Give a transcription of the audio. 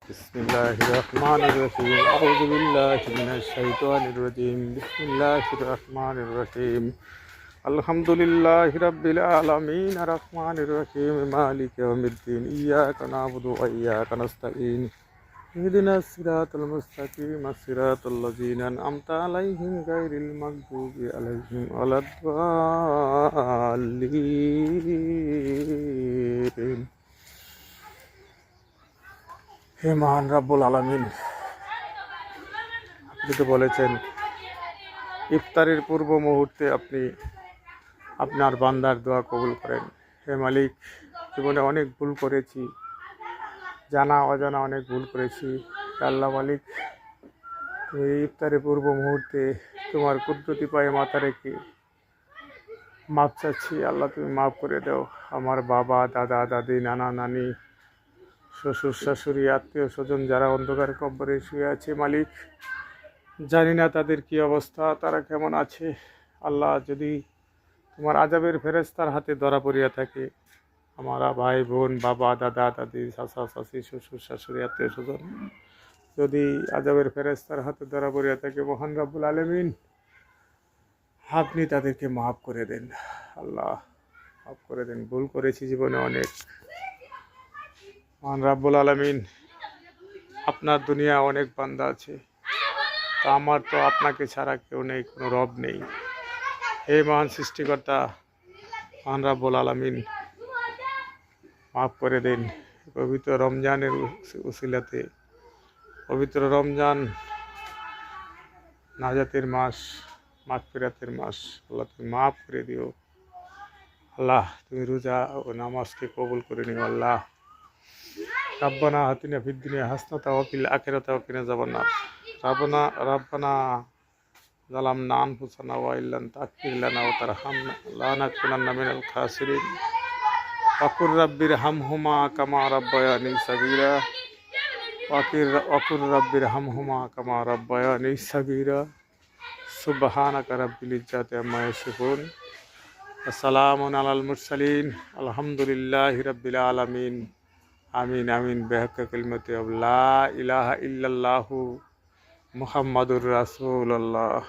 بسم الله الرحمن الرحيم أعوذ بالله من الشيطان الرجيم بسم الله الرحمن الرحيم الحمد لله رب العالمين الرحمن الرحيم مالك يوم الدين إياك نعبد وإياك نستعين اهدنا الصراط المستقيم صراط الذين أنعمت عليهم غير المغضوب عليهم ولا الضالين হে মহান রাব্বুল আলামিন, আপনি তো বলেছেন ইফতারের পূর্ব মুহূর্তে আপনি আপনার বান্দার দোয়া কবুল করেন। হে মালিক, জীবনে অনেক ভুল করেছি, জানা অজানা অনেক ভুল করেছি। আল্লাহ মালিক, তুমি ইফতারের পূর্ব মুহূর্তে তোমার কুদরতি পায়ে মাথা রেখে মাপ চাচ্ছি। আল্লাহ, তুমি মাফ করে দাও। আমার বাবা, দাদা, দাদি, নানা, নানি, শ্বশুর, শাশুড়ি, আত্মীয় স্বজন যারা অন্ধকার কবরে শুয়ে আছে, মালিক জানি না তাদের কি অবস্থা, তারা কেমন আছে। আল্লাহ, যদি তোমার আযাবের ফেরেশতার হাতে ধরা পড়িয়া থাকে, আমরা ভাই বোন, বাবা, দাদা, দাদি, চাচা, চাচি, শ্বশুর, শাশুড়ি, আত্মীয় স্বজন যদি আযাবের ফেরেশতার হাতে ধরা পড়িয়া থাকে, মহান রাব্বুল আলামিন আপনি তাদেরকে মাফ করে দেন। আল্লাহ, মাফ করে দেন। ভুল করেছি জীবনে অনেক। মহান রাব্বুল আলামিন, আপনার দুনিয়া অনেক বান্দা আছে, তো আমার তো আপনাকে ছাড়া কেউ নেই, কোনো রব নেই। হে মহান সৃষ্টিকর্তা, মহান রাব্বুল আলামিন মাফ করে দেন। পবিত্র রমজানের উসিলাতে, পবিত্র রমজান নাজাতের মাস, মাগফিরাতের মাস, আল্লাহ তুমি মাফ করে দিও। আল্লাহ, তুমি রোজা ও নামাজকে কবুল করে নিও। আল্লাহ, রাব্বানা আতিনা ফিদ দুনিয়া হাসানাতাও ওয়া ফিল আখিরাতি ওয়া কিনা আযাবান্নার। রাব্বানা যালামনা আনফুসানা ওয়া ইল্লাম তাগফির লানা ওয়া তারহামনা লানাকুনান্না মিনাল খাসিরিন। ওয়াকুর রাব্বির হামহুমা কামা রাব্বায়ানি সাগীরা। ওয়াকুর রাব্বির হামহুমা কামা রাব্বায়ানি সাগীরা। সুবহানাকা রাব্বিল ইজ্জাতি আম্মা ইয়াসিফুন। আসসালামু আলাল মুরসালিন। আলহামদুলিল্লাহি রাব্বিল আলামিন। আমিন আমিন বিহাক্কি কালিমাতি লা ইলাহা ইল্লাল্লাহু মুহাম্মাদুর রাসূলুল্লাহ।